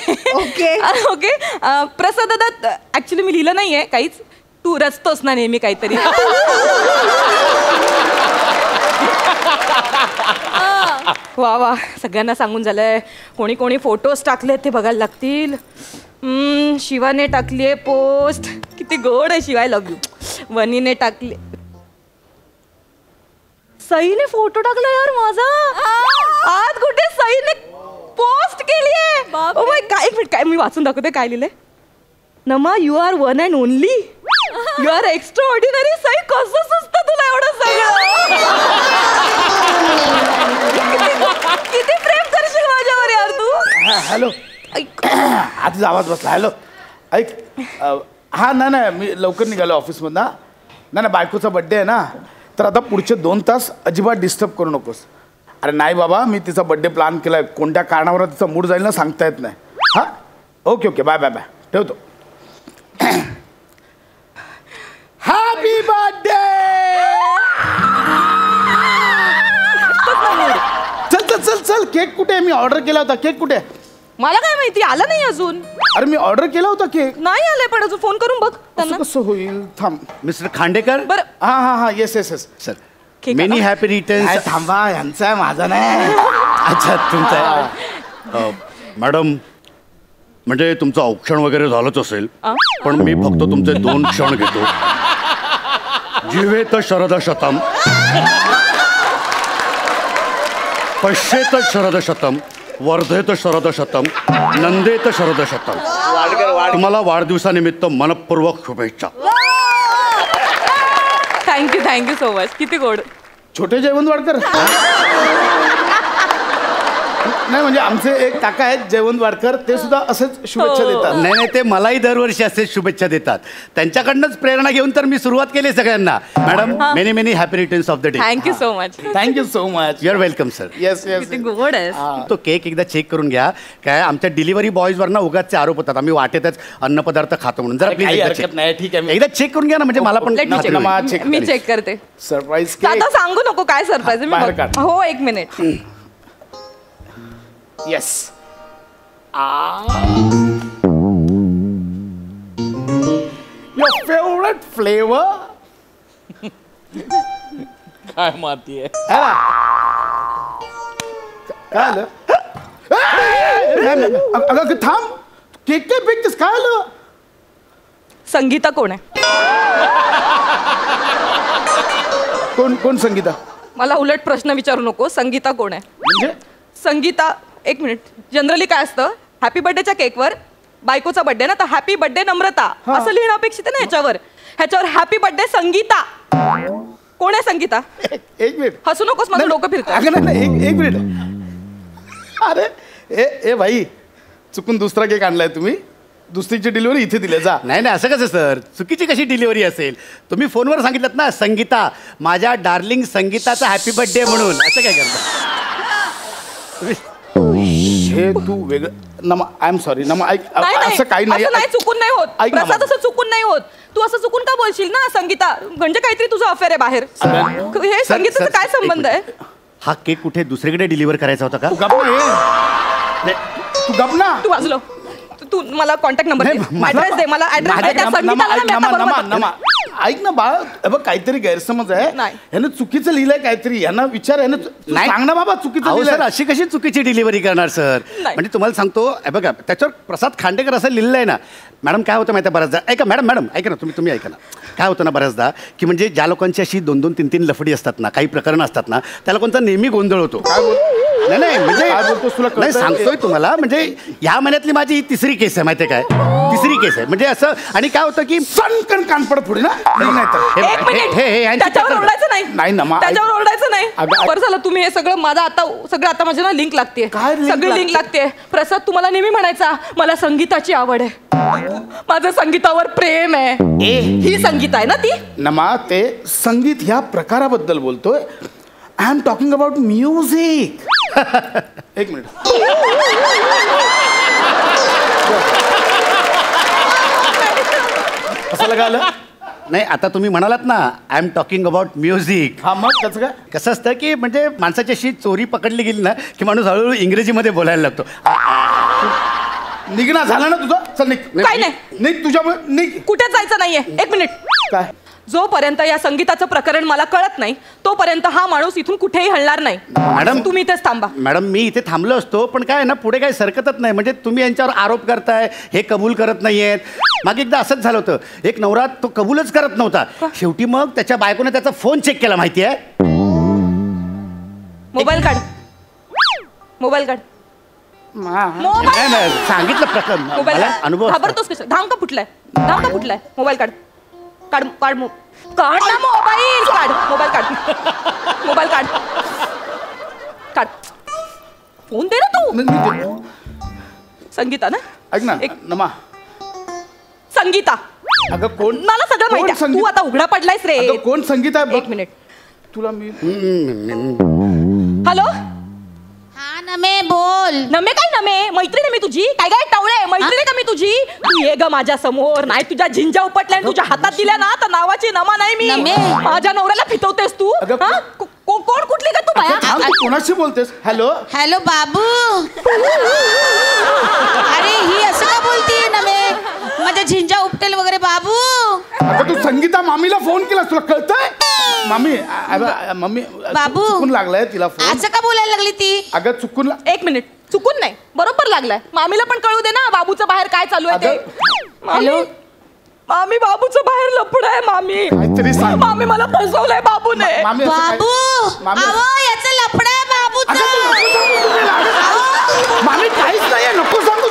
प्रसाद दादा, ऍक्च्युली मी लिहिलं नाहीये काहीच, तू रचतोस ना नेहमी काहीतरी. वा वा, सगळ्यांना सांगून झालंय. कोणी कोणी फोटोज टाकले ते बघायला लागतील. शिवाने टाकलीये पोस्ट, किती गोड आहे शिवाय लव्ह यू. वनीने टाकले. सईने फोटो टाकला यार माझा. आज कुठे सईने पोस्ट केलीये. ओ माय, काय एक मिनिट, काय मी वाचून दाखवते काय लिहिलंय. नमा, you are one and only, you are extra ordinary. Sai, कसं सुचतं तुला एवढं सगळं? किती प्रेम करशील माझ्यावर यार तू. हॅलो, आधीच आवाज बसला. हॅलो, ऐक. हा नाही, मी लवकर निघालो ऑफिसमधनं. नाही, बायकोचा बड्डे आहे ना, तर आता पुढचे 2 तास अजिबात डिस्टर्ब करू नकोस. अरे नाही बाबा, मी तिचा बड्डे प्लॅन केलाय. कोणत्या कारणावर तिचा मूड जाईल ना सांगता येत नाही. हां, ओके, बाय, ठेवतो. Happy birthday. चल, केक कुठे? मी ऑर्डर केला होता. केक कुठे? मला काय माहिती, आला नाही अजून. अरे मी ऑर्डर केला होता केक. नाही आलाय, पण अजून फोन करून बघ त्यांना. कसं होईल? थांब. मिस्टर खांडेकर. बरं. हा, yes sir. Many happy returns. थांबा, यांचा आहे, माझा नाही. अच्छा, तुमचा आहे. मॅडम, म्हणजे तुमचं औक्षण वगैरे झालंच असेल, पण मी फक्त तुमचे 2 क्षण घेतो. जीवेत शरद शतम, पश्येत शरद शतम, वर्धेत शरद शतम, नंदेत शरद शतम. तुम्हाला वाढदिवसानिमित्त मनपूर्वक शुभेच्छा. Thank you so much. किती गोड. छोटे जयवंतवाडकर. नाही, म्हणजे आमचे एक काका आहेत जयवंतवाडकर, ते सुद्धा असेच शुभेच्छा देतात. नाही, ते मलाही दरवर्षी असेच शुभेच्छा देतात. त्यांच्याकडनंच प्रेरणा घेऊन तर मी सुरुवात केली सगळ्यांना. Madam, many happy returns of the day. Thank you so much. Thank you so much. You are welcome sir. Yes. किती गोड आहे. तो केक एकदा चेक करून घ्या. काय आमच्या डिलिव्हरी बॉयजवर ना उगाचचे आरोप होतात, आम्ही वाटेतच अन्नपदार्थ खातो म्हणून. जरा प्लीज नाही, ठीक आहे. एकदा चेक करून घ्या ना, म्हणजे मला पण मी चेक करते. सरप्राईज. आता सांगू नको काय सरप्राईज. हो, 1 मिनिट. येस. Favourite flavour. काय माती आहे काय आलं? अगं थांब, केक काय फेकतेस? काय आलं? संगीता कोण आहे? कोण संगीता? मला उलट प्रश्न विचारू नको. संगीता कोण आहे? म्हणजे संगीता, एक मिनिट. जनरली काय असतं, हॅपी बर्थडेच्या केकवर बायकोचा बर्थडे ना, तर हॅपी बर्थडे नम्रता असं लिहिणं अपेक्षित आहे ना. ह्याच्यावर हॅपी बर्थडे संगीता. कोण आहे संगीता? एक मिनिट, हसू नकोस, माझं डोकं फिरतं. अगं नाही, एक मिनिट. अरे ए भाई, चुकून दुसरा केक आणलाय तुम्ही. दुसरीची डिलिव्हरी इथे दिली जा. नाही असं कसं सर, चुकीची कशी डिलिव्हरी असेल? तुम्ही फोनवर सांगितलं ना, संगीता माझ्या डार्लिंग संगीताचा हॅपी बर्थडे म्हणून. असं काय करता? हे तू वेगळं. नमा, आय एम सॉरी नमा, ऐक, असं काही नाही. असं नाही, चुकून नाही होत ऐक ना, प्रसाद, असं चुकून नाही होत. तू असं चुकून का बोलशील ना संगीता? म्हणजे काहीतरी तुझं अफेअर आहे बाहेर. हे संगीताचा काय संबंध आहे? हा केक कुठे दुसरीकडे डिलिव्हर करायचा होता का? तू गप ना. तू वाजलो. तू मला कॉन्टॅक्ट नंबर दे, ऍड्रेस दे मला. ऐक ना बाळ, बघ काहीतरी गैरसमज आहे. यानं चुकीचं लिहिलंय काहीतरी. यांना विचार, यानं सांग ना बाबा चुकीचं लिहिलंय. सर अशी कशी चुकीची डिलिव्हरी करणार सर? म्हणजे तुम्हाला सांगतो, बघा त्याच्यावर प्रसाद खांडेकर असं लिहिलं आहे ना. मॅडम काय होतं माहिती आहे बऱ्याचदा, ऐका मॅडम ऐका ना, तुम्ही ऐका ना. काय होतं ना बऱ्याचदा, की म्हणजे ज्या लोकांची अशी 2-2, 3-3 लफडी असतात ना, काही प्रकरणं असतात ना, त्या लोकांचा नेहमी गोंधळ होतो. नाही म्हणजे नाही सांगतोय तुम्हाला. म्हणजे या महिन्यातली माझी तिसरी केस आहे, माहिती आहे काय? तिसरी केस आहे. म्हणजे असं, आणि काय होतं की सणकण कानपड पुढे ना. त्याच्यावर ओरडायचं नाही. त्याच्यावर ओरडायचं नाही. अगं, बरं झालं तुम्ही हे सगळं आता माझ्या ना लिंक लागते. सगळी लिंक लागते. प्रसाद तुम्हाला नेहमी म्हणायचा मला संगीताची आवड आहे, माझं संगीतावर प्रेम आहे. ही संगीता आहे ना ती? नमा, ते संगीत ह्या प्रकाराबद्दल बोलतोय. I am talking about music. एक मिनिट. असं लगालं? नाही, आता तुम्ही म्हणालात ना I am talking about music. हा, मग त्याचं काय? कसं असतं की म्हणजे माणसाची अशी चोरी पकडली गेली ना, की माणूस हळूहळू इंग्रजीमध्ये बोलायला लागतो. निघणं झालं ना तुझं? चल निघ. काय नाही, निघ तुझ्यामुळे. निघ. कुठे जायचं नाहीये. एक मिनिट. काय? जोपर्यंत या संगीताचं प्रकरण मला कळत नाही तोपर्यंत हा माणूस इथून कुठेही हलणार नाही. मॅडम तुम्ही इथेच थांबा. मॅडम मी इथे थांबलो असतो, पण काय ना पुढे काही सरकतच नाही. म्हणजे तुम्ही यांच्यावर आरोप करताय, हे कबूल करत नाहीयेत. मागे एकदा असंच झालं होतं, एक नवरा तो कबूलच करत नव्हता. शेवटी मग त्याच्या बायकोने त्याचा फोन चेक केला, माहिती आहे? मोबाईल काढ. नाही, सांगितलं प्रकरण. मोबाईल अनुभव. घाबरतोस कसं? धाम का फुटलाय? मोबाईल काढ. काढ ना मोबाईल. मोबाईल काढ. फोन दे ना तू. संगीता ना? ऐक ना नमा. संगीता. अगं कोण? मला सगळं माहिती आहे. तू आता उघडा पडलायस रे. कोण संगीता? एक मिनिट. तुला मी. हॅलो. हा नमे बोल. नमे काय नमे? मैत्रीण आहे मी तुझी. काय टवळे? मैत्रीण आहे का मी तुझी? तू ये ग माझ्या समोर. नाही तुझ्या झिंजा उपटल्या तुझ्या हातात दिल्या ना, तर नावाची नमा नाही मी. माझ्या नवऱ्याला फितवतेस तू. कोण कुठली का तू बाया? कोणाशी बोलतेस? हॅलो बाबू. अरे ही असं का बोलतीये नमे? माझ्या झिंजा उपटेल वगैरे बाबू. अगं तू संगीता मामीला फोन केलास, तुला कळतंय? मम्मी बाबू चुकून लागलाय तिला फोन. असं का बोलायला लागली ती? अगं चुकून. एक मिनिट. चुकून नाही, बरोबर लागलाय. मामीला पण कळू दे ना बाबूचं बाहेर काय चालू आहे ते. मामी बाबूचं बाहेर लफडं आहे. मामी मला फसवलंय बाबूने. बाबू अहो याचं लफडं आहे बाबूचं. मामी काहीच नाहीये, नको सांगू.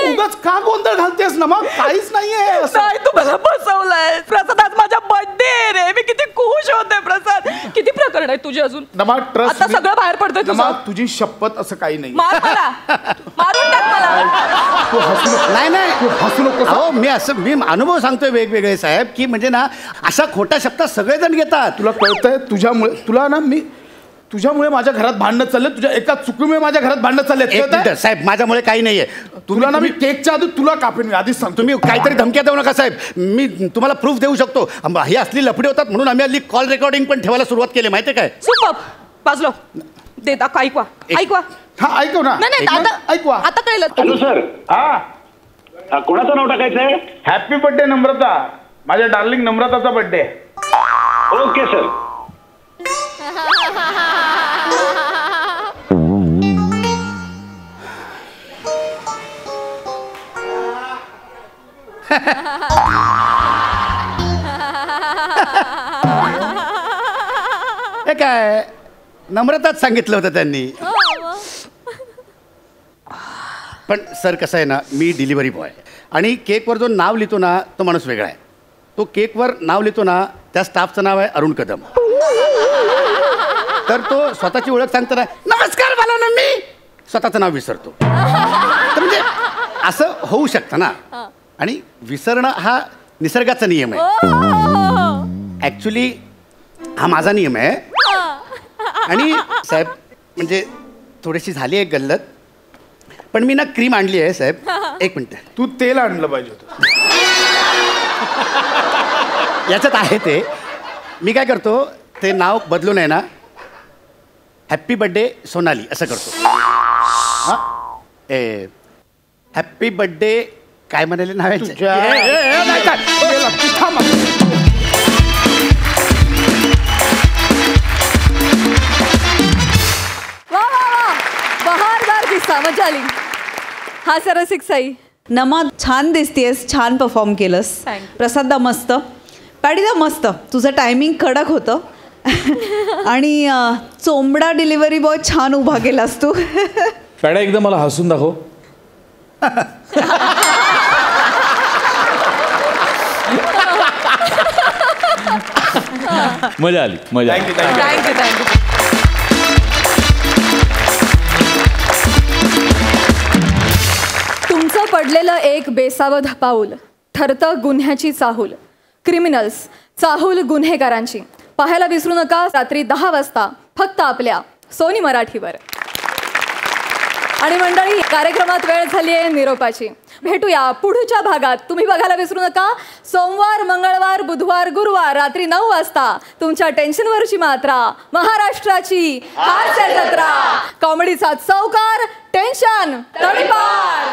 उगाच का गोंधळ घालतेस ना? मग काहीच नाहीये. नाही तू मला फसवलंय. प्रसाद आज माझा बर्थडे रे. मी किती खुश होते. प्रसाद किती प्रकरण आहे तुझे अजून? आता सगळं बाहेर पडतंय तुझं. तुझी शपथ, असं काही नाही. मार मला. मारून टाक मला. तू हसू. नाही हसू नको. मी अनुभव सांगतोय वेगवेगळे साहेब, की म्हणजे ना अशा खोट्या शब्दात सगळेजण घेतात. तुला कळतंय? तुझ्यामुळे माझ्या घरात भांडणं चालले. तुझ्या एका चुकीमुळे माझ्या घरात भांडणं चालले. साहेब माझ्यामुळे काही नाहीये. तुला ना मी केकच्या आधी तुला कापेन. मी आधीच सांगतो. तुम्ही काहीतरी धमक्या देऊ नका साहेब. मी तुम्हाला प्रूफ देऊ शकतो. ही असली लफडी होतात म्हणून आम्ही हल्ली कॉल रेकॉर्डिंग पण ठेवायला सुरुवात केली, माहिती आहे काय? सुपर. बाजलो देता ऐकवा. हा ऐकव ना. नाही ऐकवा. आता कळलं. Hello sir. हा कोणाचं नाव टाकायचंय? हॅपी बर्थडे नम्रता. माझ्या डार्लिंग नम्रताचा बर्थडे. Okay sir. हे काय नम्रताच सांगितलं होतं त्यांनी. पण सर कसं आहे ना, मी डिलिव्हरी बॉय आणि केकवर जो नाव लिहितो ना तो माणूस वेगळा आहे. तो केकवर नाव लिहितो ना त्या स्टाफचं नाव आहे अरुण कदम. तर तो स्वतःची ओळख सांगताना नमस्कार मला ना, मी स्वतःचं नाव विसरतो. तर म्हणजे असं होऊ शकतं ना. आणि विसरणं हा निसर्गाचा नियम आहे. ॲक्च्युली हा माझा नियम आहे. आणि साहेब म्हणजे थोडीशी झाली आहे गल्लत, पण मी ना क्रीम आणली आहे साहेब. एक मिनिट. तू तेल आणलं पाहिजे होतं. याच्यात आहे ते. मी काय करतो ते नाव बदलून आहे ना हॅप्पी बर्थडे सोनाली असं करतो. हां ए हॅप्पी बर्थडे काय म्हणाले नाव आहे? बहारदार किस्सा, मजा आली. हा रसिक साई. नमा छान दिसतेस, छान परफॉर्म केलंस. प्रसादा मस्त. पॅडीदा मस्त. तुझं टायमिंग कडक होतं. आणि चोंबडा डिलिव्हरी बॉय छान उभा केलास तू. पॅडा एकदा मला हसून दाखव. मजा आली. मजा आली. थँक्यू. तुमचं पडलेलं एक बेसावध पाऊल ठरतं गुन्ह्याची चाहूल. क्रिमिनल्स, चाहूल गुन्हेगारांची. पाहायला विसरू नका रात्री 10 वाजता फक्त आपल्या सोनी मराठीवर. आणि मंडळी, कार्यक्रमात वेळ झाली आहे निरोपाची. भेटूया पुढच्या भागात. तुम्ही बघायला विसरू नका सोमवार, मंगळवार, बुधवार, गुरुवार रात्री 9 वाजता तुमच्या टेन्शनवरची मात्रा, महाराष्ट्राची हास्य जत्रा. कॉमेडीचा चौकार, टेन्शन तडीपार.